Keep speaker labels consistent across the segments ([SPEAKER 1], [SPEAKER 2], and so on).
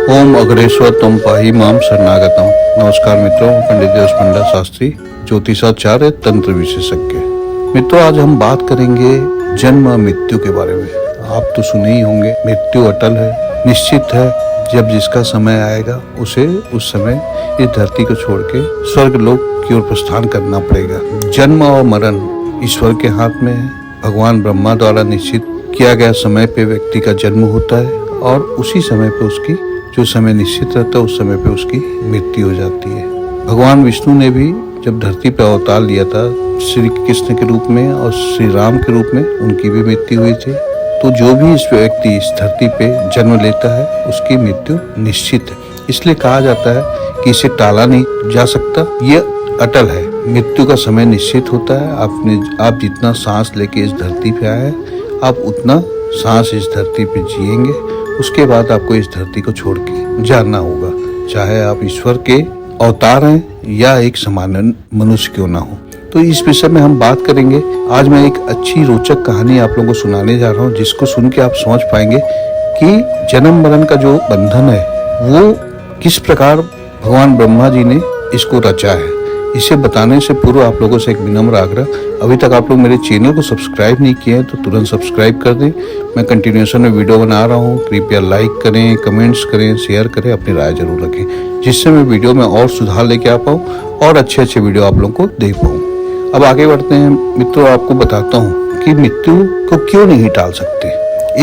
[SPEAKER 1] ओम अग्रेश्वर तुम पाही माम शरणागतम। नमस्कार मित्रों, पंडित देवस्पंडा शास्त्री, ज्योतिषाचार्य, तंत्र विशेषज्ञ। मित्रों, आज हम बात करेंगे जन्म मृत्यु के बारे में। आप तो सुने ही होंगे, मृत्यु अटल है, निश्चित है। जब जिसका समय आएगा उसे उस समय इस धरती को छोड़ के स्वर्ग लोक की ओर प्रस्थान करना पड़ेगा। जन्म और मरण ईश्वर के हाथ में है। भगवान ब्रह्मा द्वारा निश्चित किया गया समय पे व्यक्ति का जन्म होता है और उसी समय पे उसकी जो समय निश्चित रहता है उस समय पे उसकी मृत्यु हो जाती है। भगवान विष्णु ने भी जब धरती पर अवतार लिया था श्री कृष्ण के रूप में और श्री राम के रूप में, उनकी भी मृत्यु हुई थी। तो जो भी इस व्यक्ति इस धरती पे जन्म लेता है उसकी मृत्यु निश्चित है। इसलिए कहा जाता है कि इसे टाला नहीं जा सकता, ये अटल है। मृत्यु का समय निश्चित होता है। आप जितना सांस लेके इस धरती पे आए आप उतना सांस इस धरती पे जिएंगे। उसके बाद आपको इस धरती को छोड़ के जाना होगा, चाहे आप ईश्वर के अवतार हैं या एक सामान्य मनुष्य क्यों ना हो। तो इस विषय में हम बात करेंगे। आज मैं एक अच्छी रोचक कहानी आप लोगों को सुनाने जा रहा हूँ, जिसको सुन के आप समझ पाएंगे कि जन्म मरण का जो बंधन है वो किस प्रकार भगवान ब्रह्मा जी ने इसको रचा है। इसे बताने से पूर्व आप लोगों से एक विनम्र आग्रह, अभी तक आप लोग मेरे चैनल को सब्सक्राइब नहीं किए हैं तो तुरंत सब्सक्राइब कर दें। मैं कंटिन्यूएशन में वीडियो बना रहा हूँ, कृपया लाइक करें, कमेंट्स करें, शेयर करें, अपनी राय जरूर रखें, जिससे मैं वीडियो में और सुधार लेके आ पाऊँ और अच्छे वीडियो आप लोगों को दे पाऊँ। अब आगे बढ़ते हैं मित्रों, आपको बताता हूँ कि मृत्यु को क्यों नहीं टाल सकते।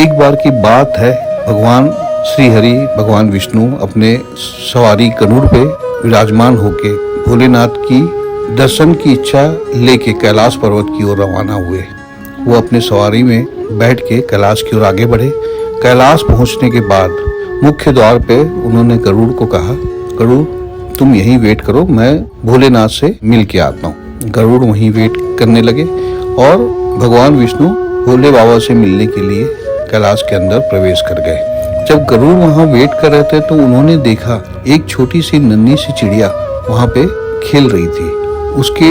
[SPEAKER 1] एक बार की बात है, भगवान श्री हरि भगवान विष्णु अपने सवारी गरुड़ पे विराजमान होके भोलेनाथ की दर्शन की इच्छा लेके कैलाश पर्वत की ओर रवाना हुए। वो अपने सवारी में बैठ के कैलाश की ओर आगे बढ़े। कैलाश पहुंचने के बाद मुख्य द्वार पे उन्होंने गरुड़ को कहा, गरुड़ तुम यहीं वेट करो, मैं भोलेनाथ से मिल के आता हूँ। गरुड़ वहीं वेट करने लगे और भगवान विष्णु भोले बाबा से मिलने के लिए कैलाश के अंदर प्रवेश कर गए। जब गरुड़ वहाँ वेट कर रहे थे तो उन्होंने देखा एक छोटी सी नन्ही सी चिड़िया वहाँ पे खेल रही थी। उसके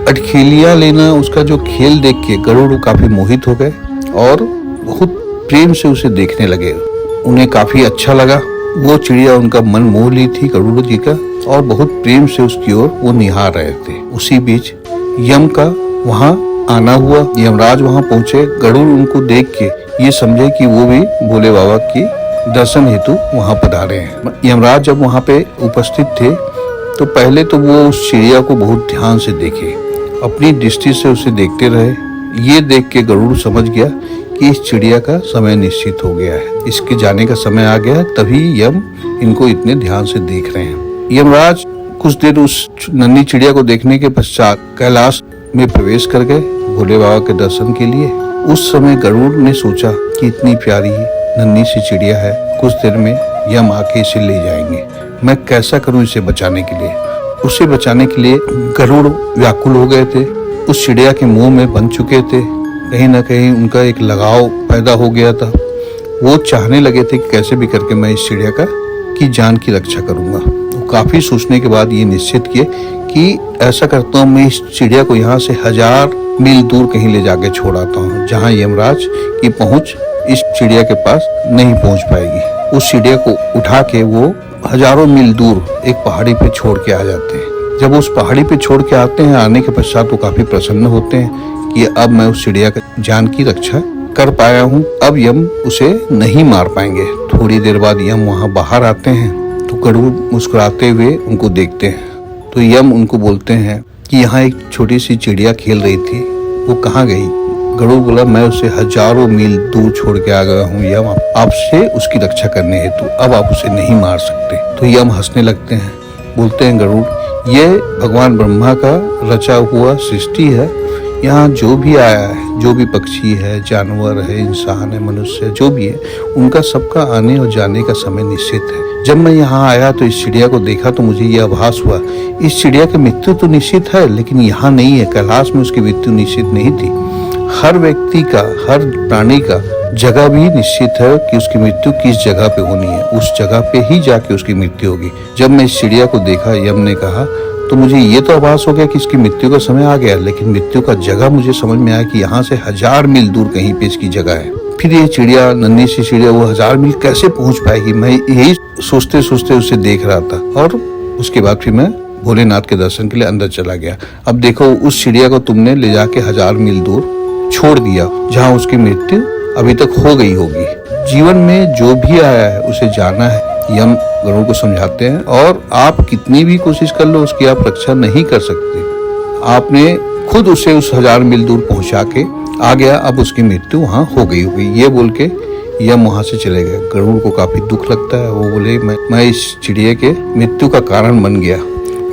[SPEAKER 1] अटखेलियां लेना, उसका जो खेल देख के गरुड़ काफी मोहित हो गए और बहुत प्रेम से उसे देखने लगे। उन्हें काफी अच्छा लगा। वो चिड़िया उनका मन मोह ली थी गरुड़ जी का और बहुत प्रेम से उसकी ओर वो निहार रहे थे। उसी बीच यम का वहाँ आना हुआ। यमराज वहाँ पहुंचे। गरुड़ उनको देख के ये समझे कि वो भी भोले बाबा की दर्शन हेतु वहाँ पधारे हैं। यमराज जब वहाँ पे उपस्थित थे तो पहले तो वो उस चिड़िया को बहुत ध्यान से देखे, अपनी दृष्टि से उसे देखते रहे। ये देख के गरुड़ समझ गया कि इस चिड़िया का समय निश्चित हो गया है, इसके जाने का समय आ गया है, तभी यम इनको इतने ध्यान से देख रहे हैं। यमराज कुछ देर उस नन्ही चिड़िया को देखने के पश्चात कैलाश में प्रवेश कर गए भोले बाबा के दर्शन के लिए। उस समय गरुड़ ने सोचा कि इतनी प्यारी नन्ही सी चिड़िया है, कुछ देर में यम आके इसे ले जाएंगे। मैं कैसा करूं इसे बचाने के लिए। उसे बचाने के लिए गरुड़ व्याकुल हो गए थे। उस चिड़िया के मुंह में बन चुके थे। कहीं ना कहीं उनका एक लगाव पैदा हो गया था। वो चाहने लगे थे कि कैसे भी करके मैं इस चिड़िया की जान की रक्षा करूंगा। तो काफी सोचने के बाद ये निश्चित किए कि ऐसा करता हूँ, मैं इस चिड़िया को यहाँ से 1000 मील दूर कहीं ले जाके छोड़ आता हूँ, जहाँ यमराज की पहुंच इस चिड़िया के पास नहीं पहुंच पाएगी। उस चिड़िया को उठा के वो हजारों मील दूर एक पहाड़ी पे छोड़ के आ जाते हैं। जब उस पहाड़ी पे छोड़ के आते हैं, आने के पश्चात वो काफी प्रसन्न होते हैं कि अब मैं उस चिड़िया की जान की रक्षा कर पाया हूँ, अब यम उसे नहीं मार पाएंगे। थोड़ी देर बाद यम वहाँ बाहर आते हैं तो गरुड़ मुस्कुराते हुए उनको देखते हैं। तो यम उनको बोलते हैं कि यहाँ एक छोटी सी चिड़िया खेल रही थी, वो कहाँ गई। गरुड़ बोला, मैं उसे हजारों मील दूर छोड़ के आ गया हूँ यम, आपसे उसकी रक्षा करने हेतु, अब आप उसे नहीं मार सकते। तो यम हंसने लगते हैं, बोलते हैं गरुड़, ये भगवान ब्रह्मा का रचा हुआ सृष्टि है। यहाँ जो भी आया है, जो भी पक्षी है, जानवर है, इंसान है, मनुष्य है, जो भी है, उनका सबका आने और जाने का समय निश्चित है। जब मैं यहाँ आया तो इस चिड़िया को देखा तो मुझे यह आभास हुआ, इस चिड़िया की मृत्यु तो निश्चित है, लेकिन यहाँ नहीं है। कैलाश में उसकी मृत्यु निश्चित नहीं थी। हर व्यक्ति का, हर प्राणी का जगह भी निश्चित है कि उसकी मृत्यु किस जगह पे होनी है, उस जगह पे ही जाके उसकी मृत्यु होगी। जब मैं इस चिड़िया को देखा, यम ने कहा, तो मुझे ये तो आभास हो गया कि इसकी मृत्यु का समय आ गया, लेकिन मृत्यु का जगह मुझे समझ में आया कि यहाँ से 1000 मील दूर कहीं पे इसकी जगह है। फिर ये चिड़िया, नन्ही सी चिड़िया, वो 1000 मील कैसे पहुंच पाएगी, मैं यही सोचते सोचते उसे देख रहा था। और उसके बाद फिर मैं भोलेनाथ के दर्शन के लिए अंदर चला गया। अब देखो, उस चिड़िया को तुमने ले जाके 1000 मील दूर छोड़ दिया, जहाँ उसकी मृत्यु अभी तक हो गई होगी। जीवन में जो भी आया है उसे जाना है, ये हम गरुड़ को समझाते हैं। और आप कितनी भी कोशिश कर लो, उसकी आप रक्षा नहीं कर सकते। आपने खुद उसे उस 1000 मील दूर पहुंचा के आ गया, अब उसकी मृत्यु वहां हो गई होगी, ये बोल के यम वहां से चले गए। गरुड़ को काफी दुख लगता है। वो बोले, मैं इस चिड़िया के मृत्यु का कारण बन गया।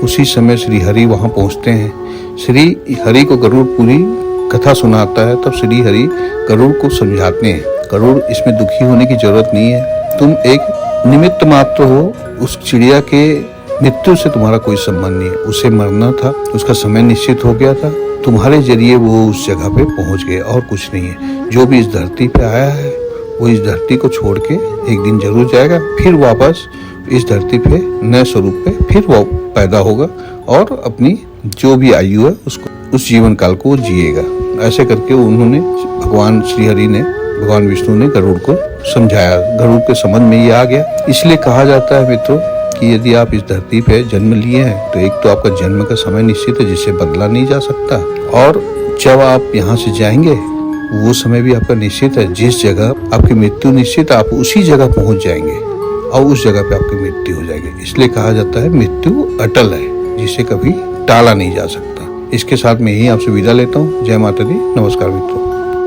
[SPEAKER 1] उसी समय श्री हरि वहां पहुंचते हैं। श्री हरि को गरुड़ पूरी कथा सुनाता है। तब श्री हरि गरुड़ को समझाते हैं, गरुड़, इसमें दुखी होने की जरूरत नहीं है, तुम एक निमित्त मात्र हो। उस चिड़िया के मृत्यु से तुम्हारा कोई संबंध नहीं है। उसे मरना था, उसका समय निश्चित हो गया था, तुम्हारे जरिए वो उस जगह पे पहुंच गए, और कुछ नहीं है। जो भी इस धरती पे आया है वो इस धरती को छोड़ के एक दिन जरूर जाएगा, फिर वापस इस धरती पे नए स्वरूप पे फिर वो पैदा होगा और अपनी जो भी आयु है उसको, उस जीवन काल को जिएगा। ऐसे करके उन्होंने, भगवान श्री हरि ने, भगवान विष्णु ने गरुड़ को समझाया। गरुड़ के समझ में ये आ गया। इसलिए कहा जाता है मित्रों कि यदि आप इस धरती पे जन्म लिए हैं तो एक तो आपका जन्म का समय निश्चित है, जिसे बदला नहीं जा सकता, और जब आप यहाँ से जाएंगे वो समय भी आपका निश्चित है। जिस जगह आपकी मृत्यु निश्चित है, आप उसी जगह पहुंच जाएंगे और उस जगह पे आपकी मृत्यु हो जाएगी। इसलिए कहा जाता है मृत्यु अटल है, जिसे कभी टाला नहीं जा सकता। इसके साथ मैं यही आपसे विदा लेता हूँ। जय माता दी, नमस्कार मित्रों।